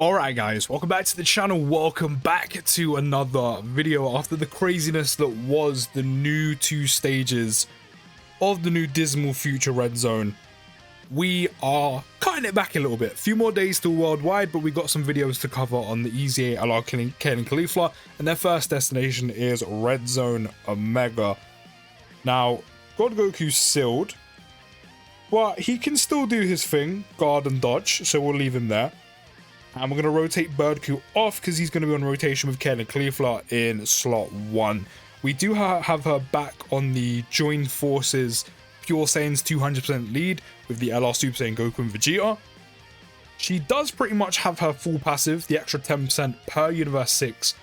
Alright guys, welcome back to the channel, welcome back to another video after the craziness that was the new 2 stages of the new Dismal Future Red Zone. We are cutting it back a little bit, a few more days till worldwide, but we got some videos to cover on the EZA KALE CAULIFLA, and their first destination is Red Zone Omega. Now, God Goku's sealed, but he can still do his thing, guard and dodge, so we'll leave him there. And we're going to rotate Birdku off because he's going to be on rotation with KALE CAULIFLA in slot 1. We do have her back on the Join Forces Pure Saiyan's 200% lead with the LR Super Saiyan Goku and Vegeta. She does pretty much have her full passive, the extra 10% per Universe 6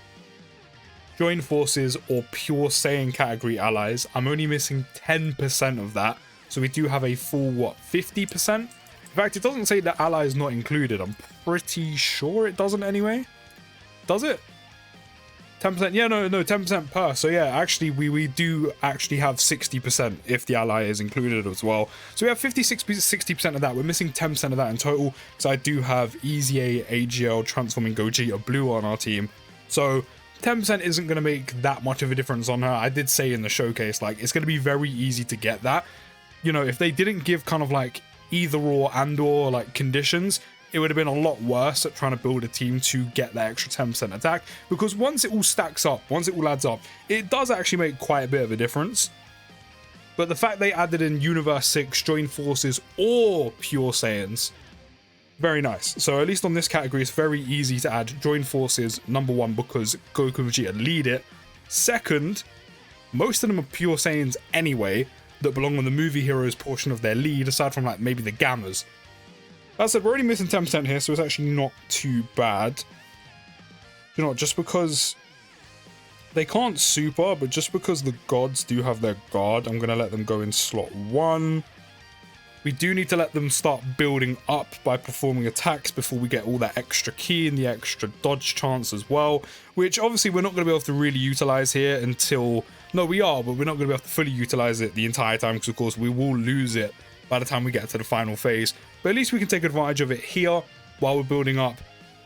Join Forces or Pure Saiyan category allies. I'm only missing 10% of that, so we do have a full, what, 50%? In fact, it doesn't say that ally is not included. I'm pretty sure it doesn't anyway. Does it? 10%? Yeah, no, 10% per. So yeah, actually, we do actually have 60% if the ally is included as well. So we have 60% of that. We're missing 10% of that in total. So I do have EZA, AGL, Transforming Gogeta Blue on our team. So 10% isn't going to make that much of a difference on her. I did say in the showcase, like, it's going to be very easy to get that. You know, if they didn't give kind of like either or like conditions, it would have been a lot worse at trying to build a team to get that extra 10% attack, because once it all stacks up, once it all adds up, it does actually make quite a bit of a difference. But the fact they added in Universe 6 Join Forces or Pure Saiyans, very nice. So at least on this category, it's very easy to add Join Forces, number 1, because Goku and Vegeta lead it. Second, most of them are Pure Saiyans anyway, that belong on the movie heroes portion of their lead, aside from like maybe the Gammas. That said, we're only missing 10% here, so it's actually not too bad. You know, just because they can't super, but just because the gods do have their guard, I'm gonna let them go in slot 1. We do need to let them start building up by performing attacks before we get all that extra ki and the extra dodge chance as well, which obviously we're not going to be able to really utilize here until... No, we are, but we're not going to be able to fully utilize it the entire time because, of course, we will lose it by the time we get to the final phase. But at least we can take advantage of it here while we're building up,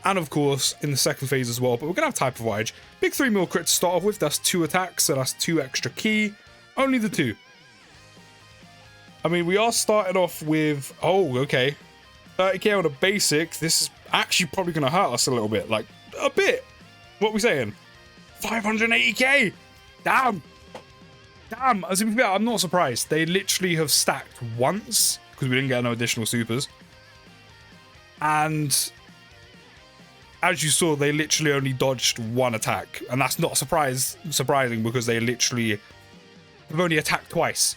and, of course, in the second phase as well. But we're going to have type advantage. Big 3 mil crit to start off with. That's 2 attacks, so that's 2 extra ki. Only the 2. I mean, we are starting off with, oh, okay, 30k on a basic. This is actually probably going to hurt us a little bit, like, a bit. What are we saying? 580k! Damn! Damn! As in, I'm not surprised. They literally have stacked once, because we didn't get no additional supers. And, as you saw, they literally only dodged 1 attack. And that's not surprising, because they literally have only attacked twice.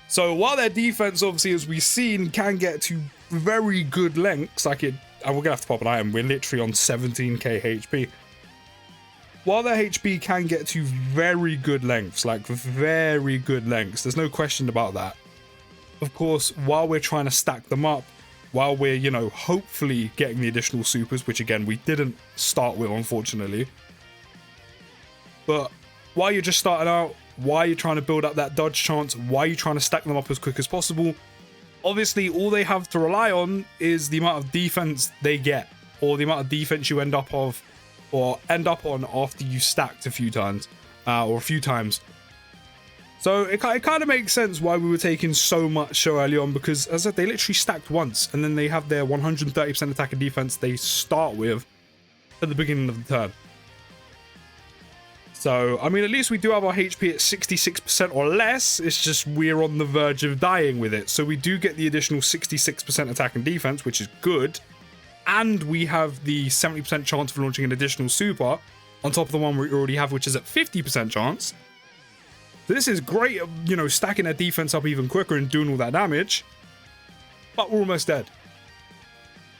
So while their defense, obviously, as we've seen, can get to very good lengths, like it, and we're gonna have to pop an item, we're literally on 17k HP. While their HP can get to very good lengths, like very good lengths, there's no question about that. Of course, while we're trying to stack them up, while we're, you know, hopefully getting the additional supers, which again, we didn't start with, unfortunately. But while you're just starting out, why are you trying to build up that dodge chance? Why are you trying to stack them up as quick as possible? Obviously, all they have to rely on is the amount of defense they get, or the amount of defense you end up on after you stacked a few times, or a few times. So it kind of makes sense why we were taking so much so early on, because as I said, they literally stacked once, and then they have their 130% attack and defense they start with at the beginning of the turn. So, I mean, at least we do have our HP at 66% or less. It's just we're on the verge of dying with it. So we do get the additional 66% attack and defense, which is good. And we have the 70% chance of launching an additional super on top of the one we already have, which is at 50% chance. So this is great, you know, stacking their defense up even quicker and doing all that damage. But we're almost dead.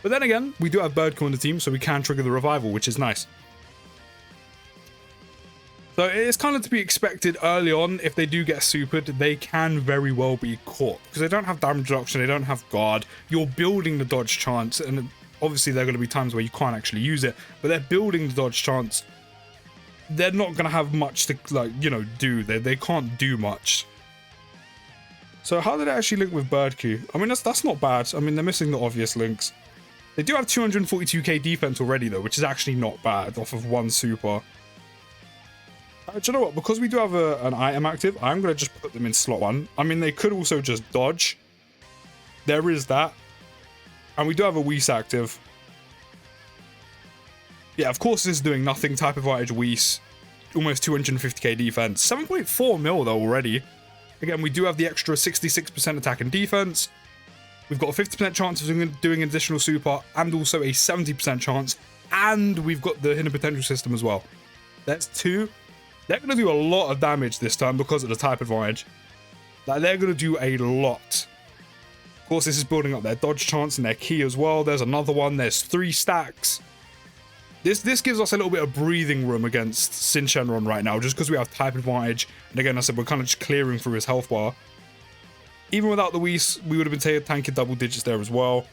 But then again, we do have Birdku on the team, so we can trigger the revival, which is nice. So it's kind of to be expected early on, if they do get supered, they can very well be caught. Because they don't have damage reduction, they don't have guard. You're building the dodge chance, and obviously there are going to be times where you can't actually use it, but they're building the dodge chance. They're not going to have much to, like, you know, do. They can't do much. So how did it actually link with Birdku? I mean, that's not bad. I mean, they're missing the obvious links. They do have 242k defense already though, which is actually not bad off of one super. Do you know what? Because we do have an item active, I'm going to just put them in slot 1. I mean, they could also just dodge. There is that. And we do have a Whis active. Yeah, of course this is doing nothing. Type advantage Whis. Almost 250k defense. 7.4 mil though already. Again, we do have the extra 66% attack and defense. We've got a 50% chance of doing an additional super, and also a 70% chance. And we've got the hidden potential system as well. That's 2. They're going to do a lot of damage this time because of the type advantage. Like, they're going to do a lot. Of course, this is building up their dodge chance and their key as well. There's another one. There's 3 stacks. This gives us a little bit of breathing room against Shenron right now, just because we have type advantage. And again, I said we're kind of just clearing through his health bar. Even without the Whis, we would have been tanking double digits there as well.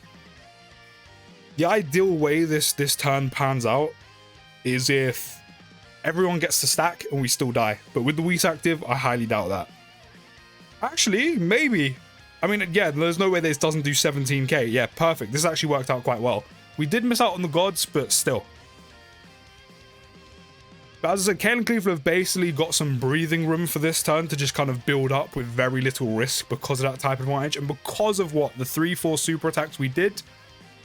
The ideal way this turn pans out is if everyone gets to stack and we still die. But with the Whis active, I highly doubt that. Actually, maybe. I mean, yeah, there's no way this doesn't do 17k. Yeah, perfect. This actually worked out quite well. We did miss out on the gods, but still. But as I said, KALE and KALIFLA have basically got some breathing room for this turn to just kind of build up with very little risk because of that type advantage. And because of what the 3-4 super attacks we did,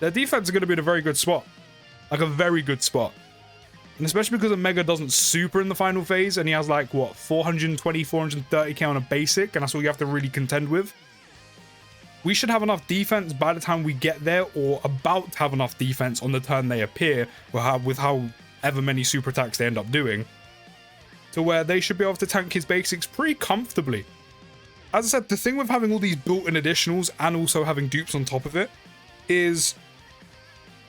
their defense is going to be in a very good spot. Like a very good spot. And especially because Omega doesn't super in the final phase and he has like, what, 420, 430k on a basic, and that's all you have to really contend with. We should have enough defense by the time we get there, or about to have enough defense on the turn they appear, with however many super attacks they end up doing, to where they should be able to tank his basics pretty comfortably. As I said, the thing with having all these built-in additionals and also having dupes on top of it is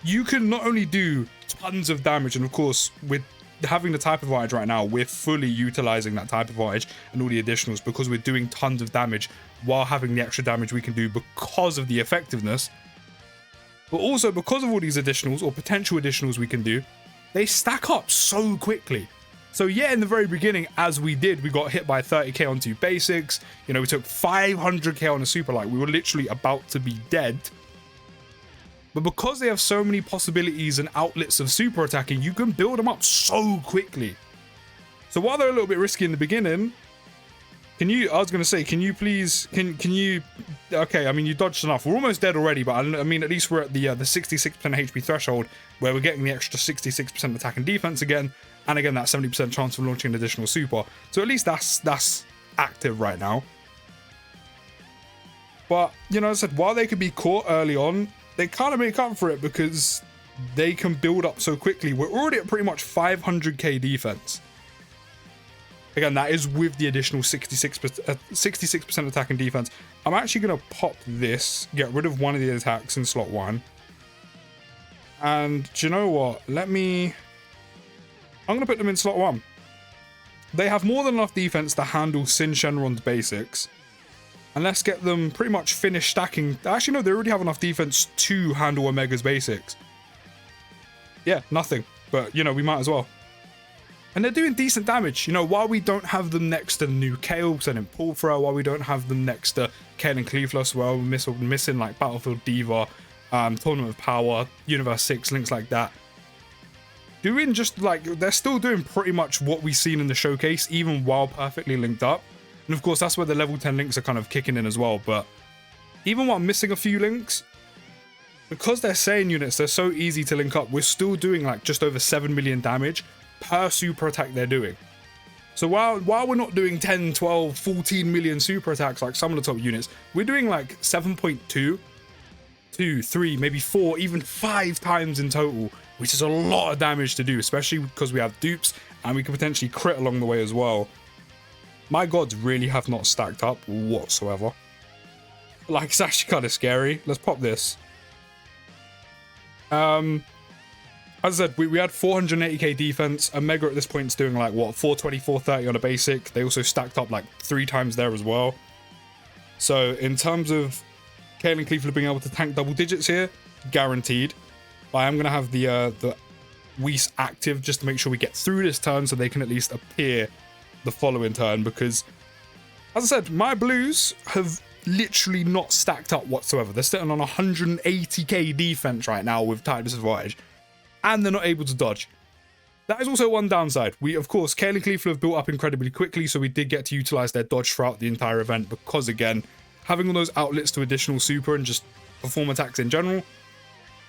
you can not only do tons of damage, and of course with having the type advantage right now, we're fully utilizing that type advantage and all the additionals because we're doing tons of damage while having the extra damage we can do because of the effectiveness. But also because of all these additionals or potential additionals we can do, they stack up so quickly. So yeah, in the very beginning, as we did, we got hit by 30k on 2 basics. You know, we took 500k on a super, like we were literally about to be dead. But because they have so many possibilities and outlets of super attacking, you can build them up so quickly. So while they're a little bit risky in the beginning, I was going to say, can you please, can you, okay, I mean, you dodged enough. We're almost dead already, but I mean, at least we're at the 66% HP threshold, where we're getting the extra 66% attack and defense again, and again, that 70% chance of launching an additional super. So at least that's active right now. But, you know, as I said, while they could be caught early on, they kind of make up for it because they can build up so quickly. We're already at pretty much 500k defense. Again, that is with the additional 66% attack and defense. I'm actually going to pop this, get rid of one of the attacks in slot 1. And do you know what? I'm going to put them in slot 1. They have more than enough defense to handle Shenron's basics. And let's get them pretty much finished stacking. Actually, no, they already have enough defense to handle Omega's basics. Yeah, nothing. But, you know, we might as well. And they're doing decent damage. You know, while we don't have them next to the new Kale, sending pull throw, while we don't have them next to KALE and KALIFLA as well, we're missing like Battlefield Diva, Tournament of Power, Universe 6, links like that. Doing just like, they're still doing pretty much what we've seen in the showcase, even while perfectly linked up. And of course, that's where the level 10 links are kind of kicking in as well. But even while missing a few links, because they're Saiyan units, they're so easy to link up, we're still doing like just over 7 million damage per super attack they're doing. So while we're not doing 10, 12, 14 million super attacks like some of the top units, we're doing like 7.2, 2, 3, maybe 4, even 5 times in total, which is a lot of damage to do, especially because we have dupes and we can potentially crit along the way as well. My gods really have not stacked up whatsoever. Like, it's actually kind of scary. Let's pop this. As I said, we had 480k defense. Omega at this point is doing like, what, 420, 430 on a basic. They also stacked up like 3 times there as well. So in terms of KALE and KALIFLA being able to tank double digits here, guaranteed. But I am going to have the Whis active just to make sure we get through this turn so they can at least appear the following turn, because as I said, my blues have literally not stacked up whatsoever. They're sitting on 180k defense right now with tight disadvantage, and they're not able to dodge. That is also one downside. We, of course, KALE and KALIFLA have built up incredibly quickly, so we did get to utilize their dodge throughout the entire event because, again, having all those outlets to additional super and just perform attacks in general,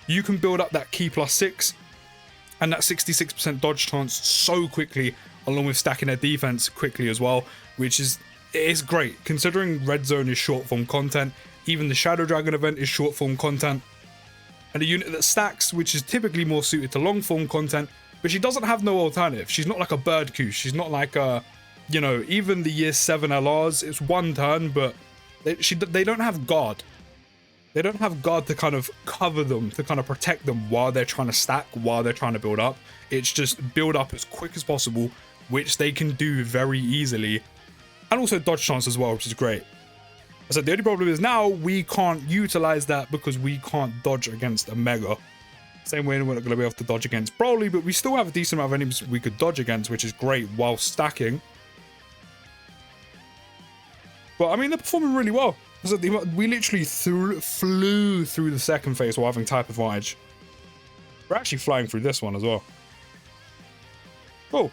you can build up that key +6 and that 66% dodge chance so quickly, along with stacking their defense quickly as well, which is great. Considering Red Zone is short form content, even the Shadow Dragon event is short form content, and a unit that stacks, which is typically more suited to long form content, but she doesn't have no alternative. She's not like a bird coup. She's not like a, you know, even the year 7 LRs, it's one turn, but they don't have guard. They don't have guard to kind of cover them, to kind of protect them while they're trying to stack, while they're trying to build up. It's just build up as quick as possible, which they can do very easily. And also dodge chance as well, which is great. I said the only problem is now we can't utilize that because we can't dodge against a Mega. Same way we're not going to be able to dodge against Broly, but we still have a decent amount of enemies we could dodge against, which is great while stacking. But I mean, they're performing really well. So we literally flew through the second phase while having type advantage. We're actually flying through this one as well. Oh,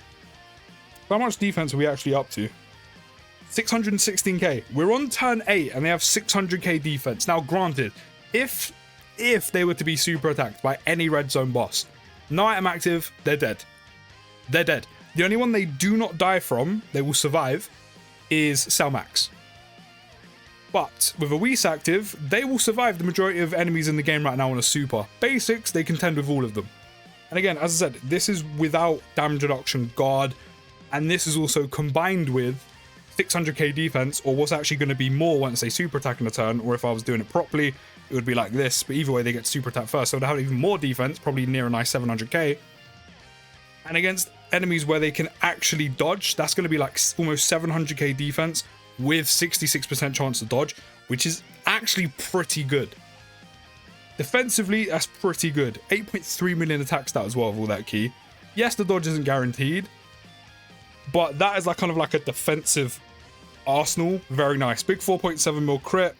how much defense are we actually up to? 616k. We're on turn 8 and they have 600k defense. Now, granted, if they were to be super attacked by any red zone boss, no item active, they're dead. They're dead. The only one they do not die from, they will survive, is Selmax. But with a Whis active, they will survive the majority of enemies in the game right now on a super. Basics, they contend with all of them. And again, as I said, this is without damage reduction, guard, and this is also combined with 600k defense, or what's actually going to be more once they super attack in a turn, or if I was doing it properly, it would be like this, but either way they get super attack first, so they have even more defense, probably near a nice 700k. And against enemies where they can actually dodge, that's going to be like almost 700k defense with 66% chance to dodge, which is actually pretty good. Defensively, that's pretty good. 8.3 million attack stat as well with all that key. Yes, the dodge isn't guaranteed, but that is like kind of like a defensive arsenal. Very nice. Big 4.7 mil crit.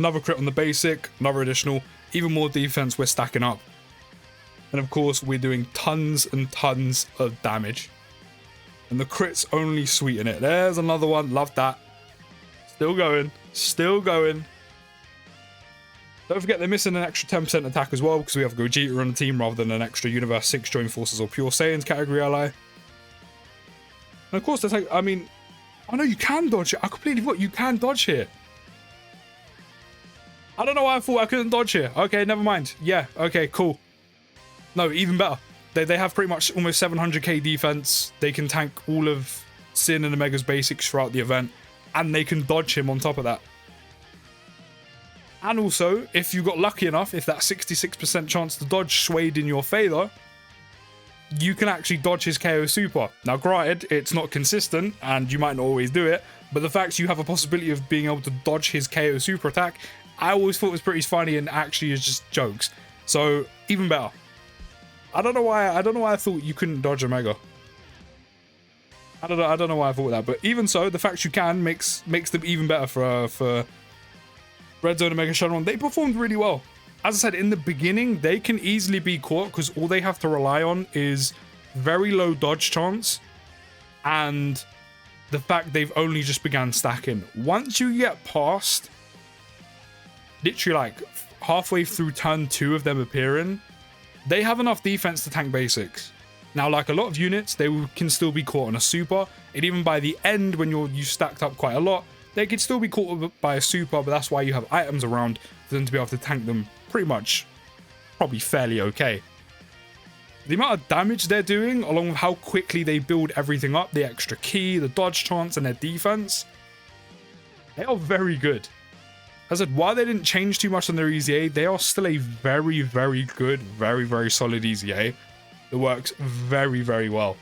Another crit on the basic, another additional, even more defense we're stacking up. And of course, we're doing tons and tons of damage. And the crits only sweeten it. There's another one, love that. Still going, still going. Don't forget they're missing an extra 10% attack as well, because we have Gogeta on the team rather than an extra Universe 6 Joint Forces or Pure Saiyans category ally. And of course, that's like, I mean, oh no, you can dodge it. I completely forgot you can dodge here. I don't know why I thought I couldn't dodge here. Okay, never mind. Yeah, okay, cool. No, even better. They have pretty much almost 700k defense. They can tank all of Sin and Omega's basics throughout the event, and they can dodge him on top of that. And also, if you got lucky enough, if that 66% chance to dodge swayed in your favor, you can actually dodge his KO super. Now, granted, it's not consistent, and you might not always do it, but the fact you have a possibility of being able to dodge his KO super attack, I always thought was pretty funny and actually is just jokes. So, even better. I don't know why I thought you couldn't dodge Omega. I don't know why I thought that, but even so, the fact you can makes them even better for Red Zone Omega Shenron. They performed really well. As I said, in the beginning, they can easily be caught because all they have to rely on is very low dodge chance and the fact they've only just began stacking. Once you get past literally like halfway through turn 2 of them appearing, they have enough defense to tank basics. Now, like a lot of units, they can still be caught on a super, and even by the end, when you stacked up quite a lot, they could still be caught by a super, but that's why you have items around for them to be able to tank them pretty much, probably fairly okay. The amount of damage they're doing, along with how quickly they build everything up, the extra key, the dodge chance, and their defense, they are very good. As I said, while they didn't change too much on their EZA, they are still a very, very good, very, very solid EZA that works very, very well.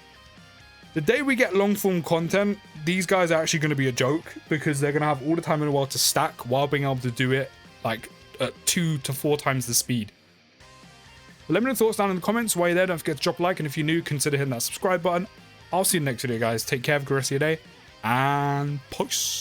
The day we get long form content, these guys are actually going to be a joke because they're going to have all the time in the world to stack while being able to do it like at 2 to 4 times the speed. But let me know your thoughts down in the comments. While you're there, don't forget to drop a like, and if you're new, consider hitting that subscribe button. I'll see you in the next video, guys. Take care, have a good rest of your day, and peace.